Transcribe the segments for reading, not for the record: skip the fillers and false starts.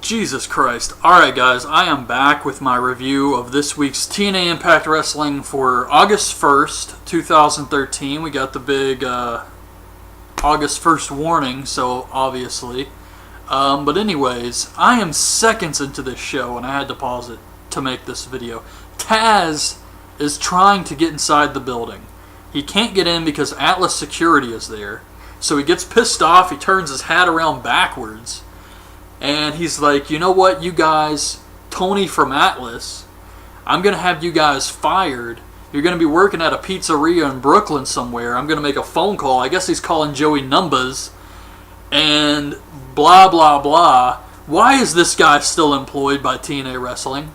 Jesus Christ. Alright guys, I am back with my review of this week's TNA Impact Wrestling for August 1st, 2013. We got the big August 1st warning, so obviously. But anyways, I am seconds into this show and I had to pause it to make this video. Taz is trying to get inside the building. He can't get in because Atlas Security is there. So he gets pissed off, he turns his hat around backwards. And he's like, you know what, you guys, Tony from Atlas, I'm going to have you guys fired. You're going to be working at a pizzeria in Brooklyn somewhere. I'm going to make a phone call. I guess he's calling Joey Numbers. And blah, blah, blah. Why is this guy still employed by TNA Wrestling?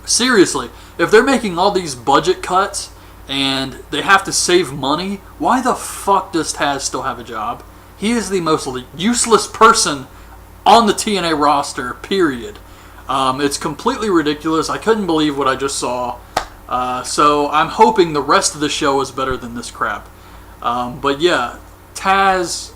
Seriously, if they're making all these budget cuts and they have to save money, why the fuck does Taz still have a job? He is the most useless person on the TNA roster, period. It's completely ridiculous. I couldn't believe what I just saw. So I'm hoping the rest of the show is better than this crap. But yeah, Taz,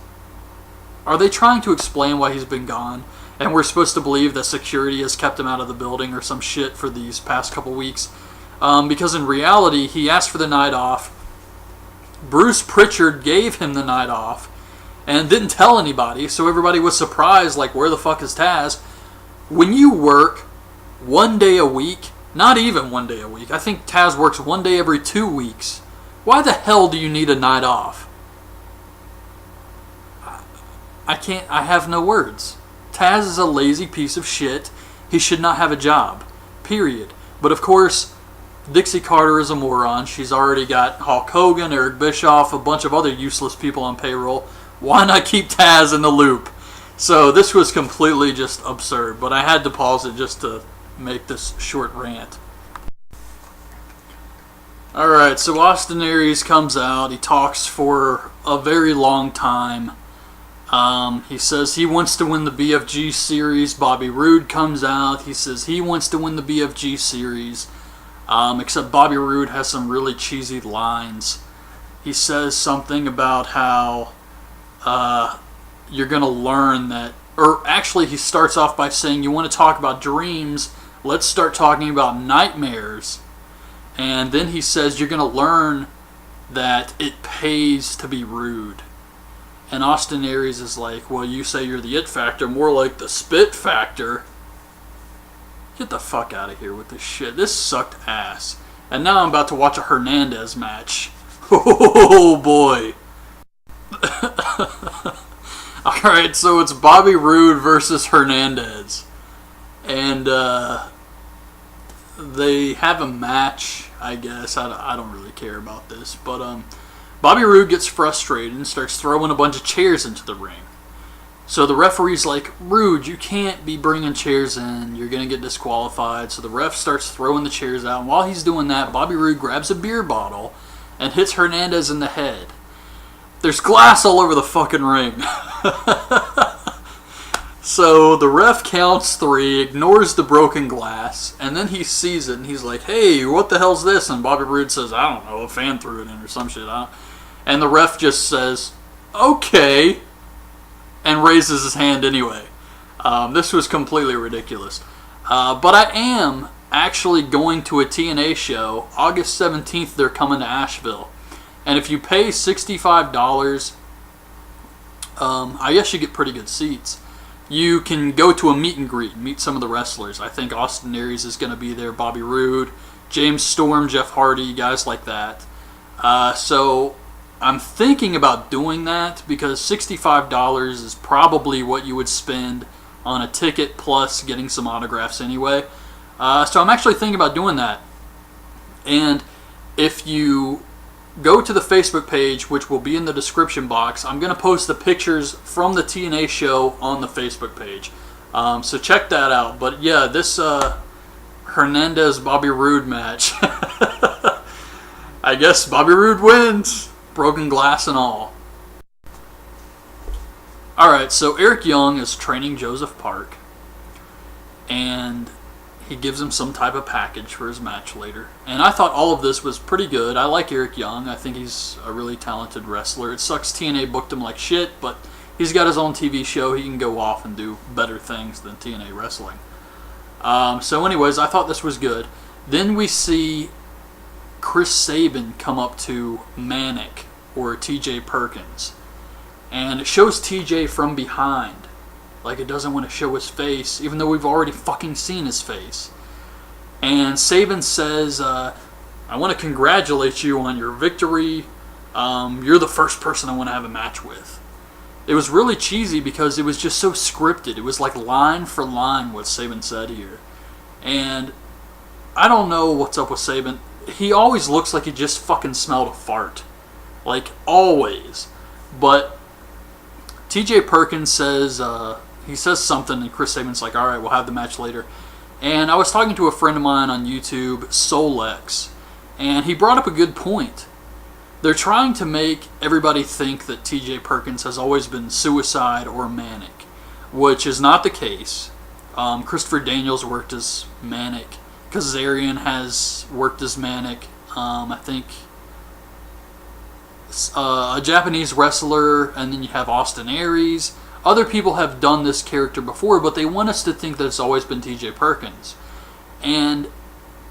are they trying to explain why he's been gone? And we're supposed to believe that security has kept him out of the building or some shit for these past couple weeks. Because in reality, he asked for the night off. Bruce Pritchard gave him the night off and didn't tell anybody, so everybody was surprised, like, where the fuck is Taz? When you work 1 day a week, not even 1 day a week, I think Taz works 1 day every 2 weeks, why the hell do you need a night off? I have no words. Taz is a lazy piece of shit. He should not have a job, period. But of course, Dixie Carter is a moron. She's already got Hulk Hogan, Eric Bischoff, a bunch of other useless people on payroll. Why not keep Taz in the loop? So this was completely just absurd, but I had to pause it just to make this short rant. Alright, so Austin Aries comes out. He talks for a very long time. He says he wants to win the BFG series. Bobby Roode comes out. He says he wants to win the BFG series. Except Bobby Roode has some really cheesy lines. He says something about how you're going to learn that, or actually he starts off by saying, you want to talk about dreams, let's start talking about nightmares. And then he says you're going to learn that it pays to be rude. And Austin Aries is like, well, you say you're the it factor, more like the spit factor. Get the fuck out of here with this shit. This sucked ass. And now I'm about to watch a Hernandez match. Oh boy. Alright, so it's Bobby Roode versus Hernandez. And they have a match, I guess. I don't really care about this. But Bobby Roode gets frustrated and starts throwing a bunch of chairs into the ring. So the referee's like, Roode, you can't be bringing chairs in. You're going to get disqualified. So the ref starts throwing the chairs out. And while he's doing that, Bobby Roode grabs a beer bottle and hits Hernandez in the head. There's glass all over the fucking ring. So the ref counts 3, ignores the broken glass, and then he sees it and he's like, hey, what the hell's this? And Bobby Roode says, I don't know, a fan threw it in or some shit. And the ref just says, okay, and raises his hand anyway. This was completely ridiculous. But I am actually going to a TNA show. August 17th, they're coming to Asheville. And if you pay $65, I guess you get pretty good seats. You can go to a meet and greet and meet some of the wrestlers. I think Austin Aries is going to be there, Bobby Roode, James Storm, Jeff Hardy, guys like that. So I'm thinking about doing that because $65 is probably what you would spend on a ticket plus getting some autographs anyway. So I'm actually thinking about doing that. And if you go to the Facebook page, which will be in the description box, I'm going to post the pictures from the TNA show on the Facebook page. So check that out. But yeah, this Hernandez-Bobby Roode match. I guess Bobby Roode wins. Broken glass and all. Alright, so Eric Young is training Joseph Park. And he gives him some type of package for his match later. And I thought all of this was pretty good. I like Eric Young. I think he's a really talented wrestler. It sucks TNA booked him like shit, but he's got his own TV show. He can go off and do better things than TNA Wrestling. So anyways, I thought this was good. Then we see Chris Sabin come up to Manic, or TJ Perkins. And it shows TJ from behind. Like it doesn't want to show his face, even though we've already fucking seen his face. And Sabin says, I want to congratulate you on your victory. You're the first person I want to have a match with. It was really cheesy because it was just so scripted. It was like line for line what Sabin said here. And I don't know what's up with Sabin. He always looks like he just fucking smelled a fart. Like, always. But TJ Perkins says, he says something and Chris Sabin's like, alright, we'll have the match later. And I was talking to a friend of mine on YouTube, Solex, and he brought up a good point. They're trying to make everybody think that TJ Perkins has always been suicide or manic, which is not the case. Christopher Daniels worked as manic. Kazarian has worked as manic. I think a Japanese wrestler, and then you have Austin Aries. Other people have done this character before, but they want us to think that it's always been TJ Perkins. And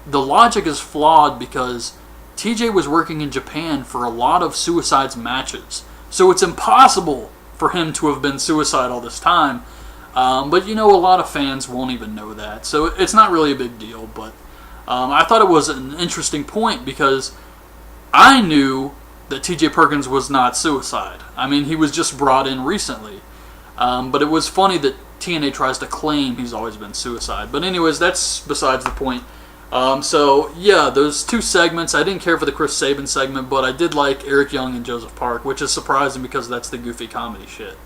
the logic is flawed because TJ was working in Japan for a lot of Suicide's matches. So it's impossible for him to have been Suicide all this time. But you know, a lot of fans won't even know that. So it's not really a big deal. But I thought it was an interesting point because I knew that TJ Perkins was not Suicide. I mean, he was just brought in recently. But it was funny that TNA tries to claim he's always been Suicide. But anyways, that's besides the point. So, yeah, those two segments, I didn't care for the Chris Sabin segment, but I did like Eric Young and Joseph Park, which is surprising because that's the goofy comedy shit.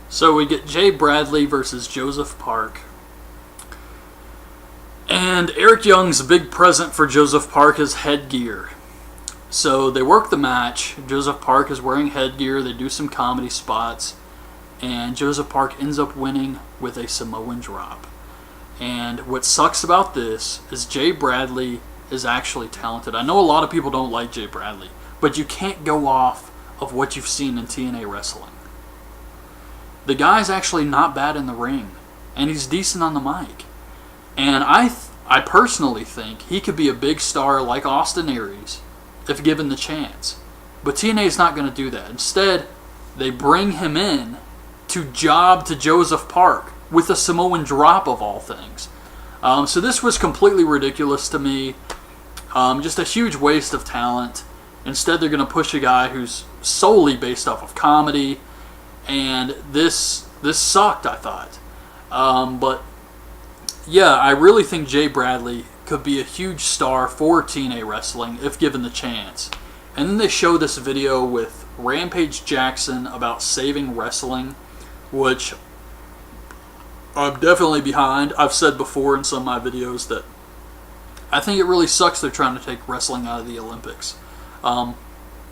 So we get Jay Bradley versus Joseph Park. And Eric Young's big present for Joseph Park is headgear. So they work the match. Joseph Park is wearing headgear. They do some comedy spots. And Joseph Park ends up winning with a Samoan drop. And what sucks about this is Jay Bradley is actually talented. I know a lot of people don't like Jay Bradley, but you can't go off of what you've seen in TNA Wrestling. The guy's actually not bad in the ring, and he's decent on the mic. And I personally think he could be a big star like Austin Aries if given the chance. But TNA is not going to do that. Instead, they bring him in to job to Joseph Park with a Samoan drop of all things. So this was completely ridiculous to me. Just a huge waste of talent. Instead, they're going to push a guy who's solely based off of comedy. And this sucked, I thought. But yeah, I really think Jay Bradley could be a huge star for TNA Wrestling if given the chance. And then they show this video with Rampage Jackson about saving wrestling, which I'm definitely behind. I've said before in some of my videos that I think it really sucks they're trying to take wrestling out of the Olympics.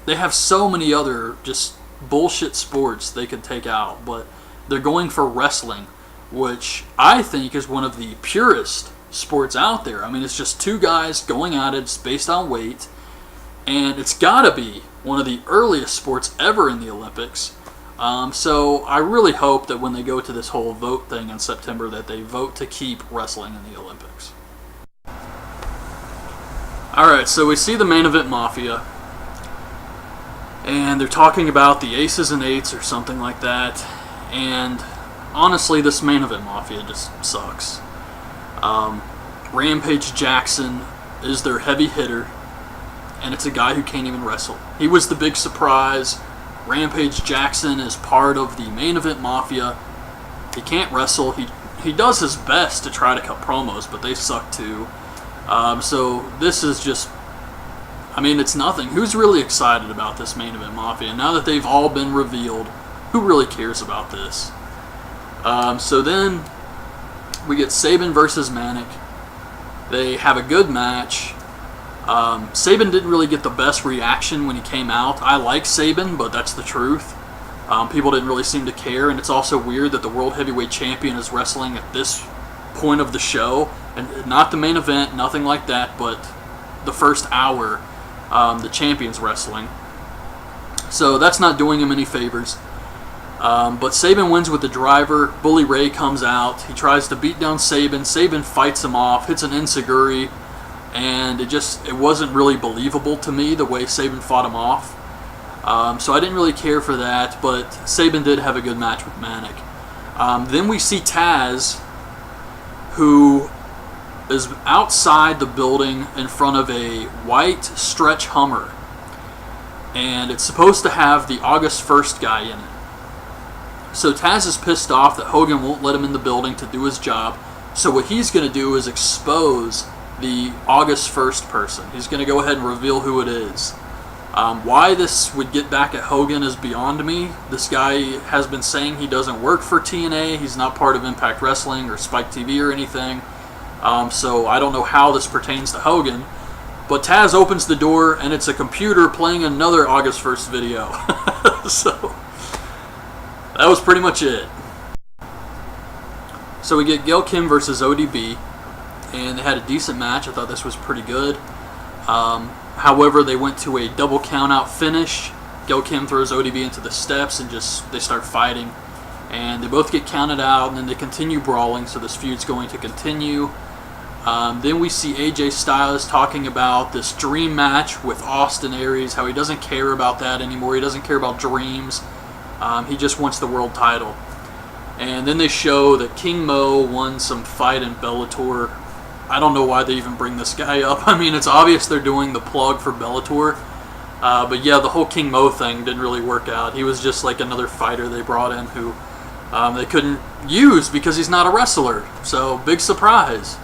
They have so many other just bullshit sports they could take out, but they're going for wrestling, which I think is one of the purest sports out there. I mean, it's just two guys going at it. It's based on weight, and it's got to be one of the earliest sports ever in the Olympics. So I really hope that when they go to this whole vote thing in September that they vote to keep wrestling in the Olympics. Alright, so we see the main event Mafia, and they're talking about the aces and eights or something like that, and honestly this main event Mafia just sucks. Rampage Jackson is their heavy hitter, and it's a guy who can't even wrestle. He was the big surprise. Rampage Jackson is part of the main event Mafia. He can't wrestle. He does his best to try to cut promos, but they suck too. So this is just, I mean, it's nothing. Who's really excited about this main event Mafia? Now that they've all been revealed, who really cares about this? So then we get Sabin versus Manic. They have a good match. Sabin didn't really get the best reaction when he came out. I like Sabin, but that's the truth. People didn't really seem to care, and it's also weird that the World Heavyweight Champion is wrestling at this point of the show, and not the main event, nothing like that, but the first hour, the champion's wrestling. So that's not doing him any favors. But Sabin wins with the driver. Bully Ray comes out. He tries to beat down Sabin. Sabin fights him off, hits an enziguri, and it wasn't really believable to me the way Sabin fought him off. So I didn't really care for that, but Sabin did have a good match with Manic. Then we see Taz, who is outside the building in front of a white stretch Hummer. And it's supposed to have the August 1st guy in it. So Taz is pissed off that Hogan won't let him in the building to do his job. So what he's going to do is expose the August 1st person. He's going to go ahead and reveal who it is. Why this would get back at Hogan is beyond me. This guy has been saying he doesn't work for TNA. He's not part of Impact Wrestling or Spike TV or anything. So I don't know how this pertains to Hogan. But Taz opens the door, and it's a computer playing another August 1st video. So that was pretty much it. So we get Gail Kim versus ODB, and they had a decent match. I thought this was pretty good. However, they went to a double count-out finish. Gail Kim throws ODB into the steps, and they start fighting. And they both get counted out, and then they continue brawling, so this feud's going to continue. Then we see AJ Styles talking about this dream match with Austin Aries, how he doesn't care about that anymore. He doesn't care about dreams. He just wants the world title. And then they show that King Mo won some fight in Bellator. I don't know why they even bring this guy up. I mean, it's obvious they're doing the plug for Bellator. But yeah, the whole King Mo thing didn't really work out. He was just like another fighter they brought in who they couldn't use because he's not a wrestler. So, big surprise.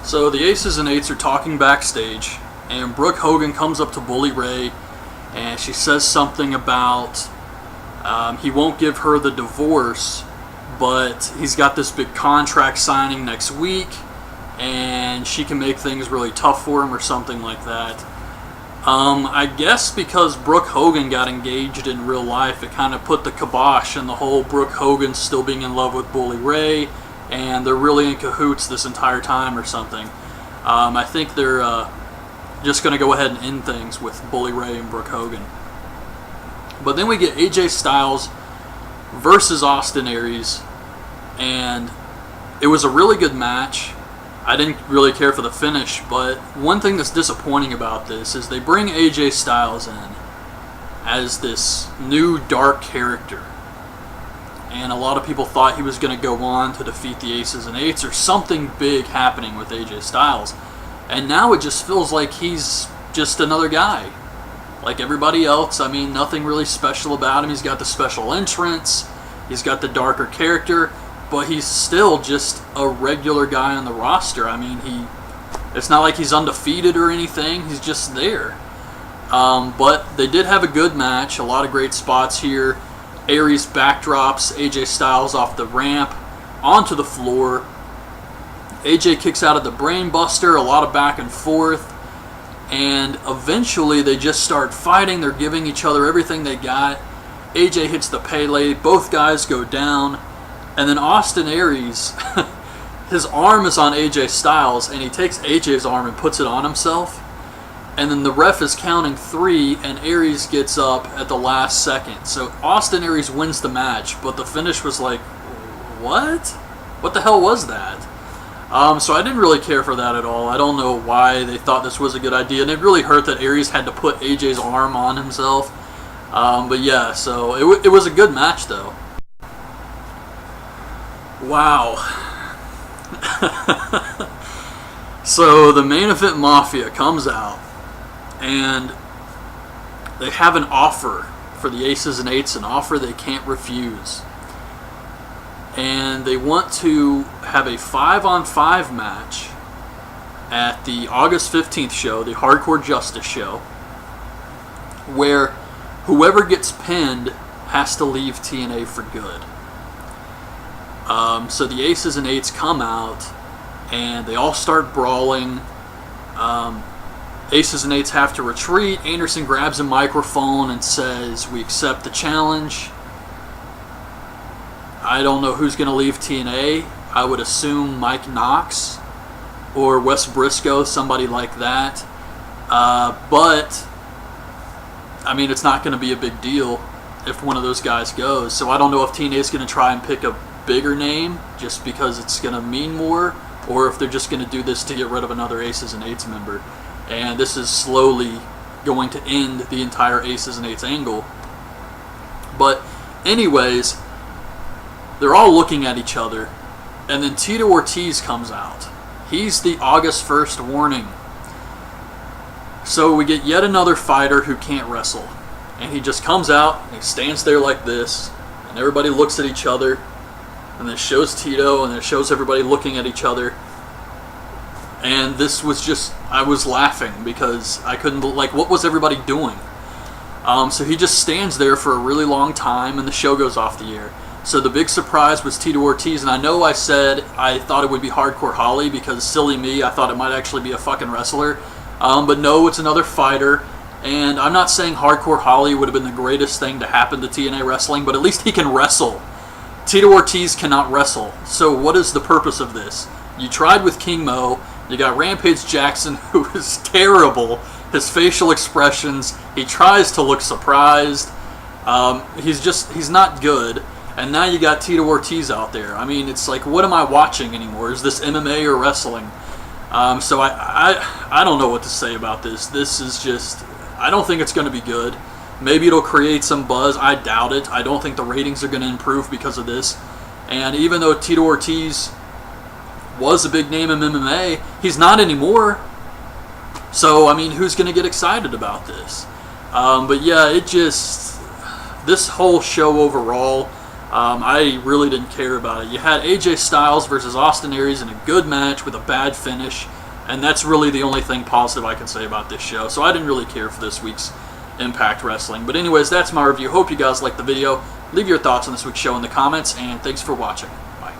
So the Aces and Eights are talking backstage, and Brooke Hogan comes up to Bully Ray, and she says something about he won't give her the divorce, but he's got this big contract signing next week, and she can make things really tough for him or something like that. I guess because Brooke Hogan got engaged in real life, it kind of put the kibosh on the whole Brooke Hogan still being in love with Bully Ray, and they're really in cahoots this entire time or something. I think they're just going to go ahead and end things with Bully Ray and Brooke Hogan. But then we get AJ Styles versus Austin Aries, and it was a really good match. I didn't really care for the finish, but one thing that's disappointing about this is they bring AJ Styles in as this new dark character. And a lot of people thought he was going to go on to defeat the Aces and Eights or something big happening with AJ Styles. And now it just feels like he's just another guy. Like everybody else. I mean, nothing really special about him. He's got the special entrance. He's got the darker character. But he's still just a regular guy on the roster. I mean, it's not like he's undefeated or anything. He's just there. But they did have a good match. A lot of great spots here. Aries backdrops AJ Styles off the ramp onto the floor. AJ kicks out of the Brain Buster, a lot of back and forth, and eventually they just start fighting. They're giving each other everything they got. AJ hits the Pele, both guys go down, and then Austin Aries, his arm is on AJ Styles, and he takes AJ's arm and puts it on himself. And then the ref is counting 3, and Aries gets up at the last second. So Austin Aries wins the match, but the finish was like, what? What the hell was that? So I didn't really care for that at all. I don't know why they thought this was a good idea, and it really hurt that Aries had to put AJ's arm on himself. But yeah, so it was a good match, though. Wow. So the Main Event Mafia comes out, and they have an offer for the Aces and Eights, an offer they can't refuse. And they want to have a 5-on-5 match at the August 15th show, the Hardcore Justice show, where whoever gets pinned has to leave TNA for good. So the Aces and Eights come out, and they all start brawling. Aces and Eights have to retreat. Anderson grabs a microphone and says, "We accept the challenge." I don't know who's going to leave TNA. I would assume Mike Knox or Wes Briscoe, somebody like that. But I mean, it's not going to be a big deal if one of those guys goes. So I don't know if TNA is going to try and pick a bigger name just because it's going to mean more, or if they're just going to do this to get rid of another Aces and Eights member. And this is slowly going to end the entire Aces and Eights angle. But anyways, they're all looking at each other, and then Tito Ortiz comes out. He's the August 1st warning. So we get yet another fighter who can't wrestle. And he just comes out, and he stands there like this, and everybody looks at each other, and it shows Tito, and it shows everybody looking at each other. And this was just, I was laughing because I couldn't, like, what was everybody doing? So he just stands there for a really long time, and the show goes off the air. So the big surprise was Tito Ortiz, and I know I said I thought it would be Hardcore Holly because silly me, I thought it might actually be a fucking wrestler. But no, it's another fighter, and I'm not saying Hardcore Holly would have been the greatest thing to happen to TNA Wrestling, but at least he can wrestle. Tito Ortiz cannot wrestle, so what is the purpose of this? You tried with King Mo, you got Rampage Jackson, who is terrible, his facial expressions, he tries to look surprised, he's not good, and now you got Tito Ortiz out there. I mean, it's like, what am I watching anymore? Is this MMA or wrestling? So I don't know what to say about this. This is just, I don't think it's going to be good. Maybe it'll create some buzz. I doubt it. I don't think the ratings are going to improve because of this. And even though Tito Ortiz was a big name in MMA, he's not anymore. So, I mean, who's going to get excited about this? But yeah, it just, this whole show overall, I really didn't care about it. You had AJ Styles versus Austin Aries in a good match with a bad finish, and that's really the only thing positive I can say about this show. So I didn't really care for this week's Impact Wrestling. But anyways, that's my review. Hope you guys liked the video. Leave your thoughts on this week's show in the comments, and thanks for watching. Bye.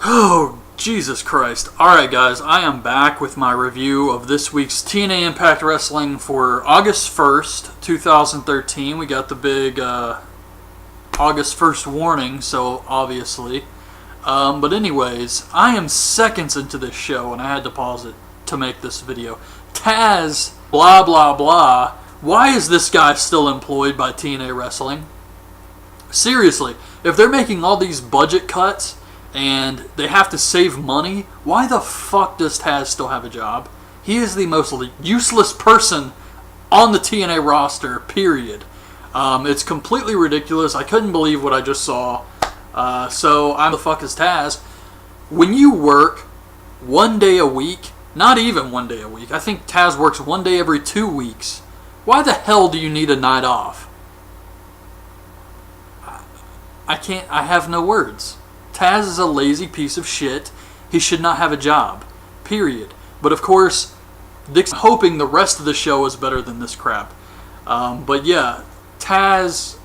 Oh, Jesus Christ. Alright guys, I am back with my review of this week's TNA Impact Wrestling for August 1st, 2013. We got the big August 1st warning, so obviously. But anyways, I am seconds into this show, and I had to pause it to make this video. Taz, blah blah blah. Why is this guy still employed by TNA Wrestling? Seriously, if they're making all these budget cuts and they have to save money, why the fuck does Taz still have a job? He is the most useless person on the TNA roster, period. It's completely ridiculous. I couldn't believe what I just saw. So, I'm the fuck is Taz? When you work 1 day a week, not even 1 day a week, I think Taz works 1 day every 2 weeks. Why the hell do you need a night off? I have no words. Taz is a lazy piece of shit. He should not have a job. Period. But of course, Dick's hoping the rest of the show is better than this crap. But yeah, Taz,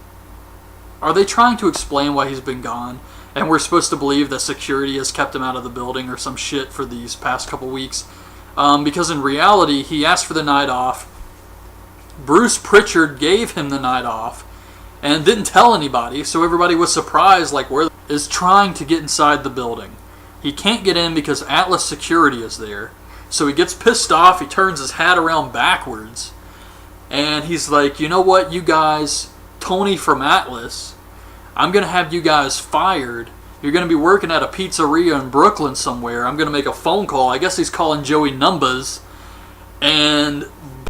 are they trying to explain why he's been gone? And we're supposed to believe that security has kept him out of the building or some shit for these past couple weeks. Because in reality, he asked for the night off. Bruce Pritchard gave him the night off and didn't tell anybody, so everybody was surprised, like, where is trying to get inside the building. He can't get in because Atlas security is there. So he gets pissed off, he turns his hat around backwards, and he's like, you know what, you guys, Tony from Atlas, I'm going to have you guys fired. You're going to be working at a pizzeria in Brooklyn somewhere. I'm going to make a phone call. I guess he's calling Joey Numbers. And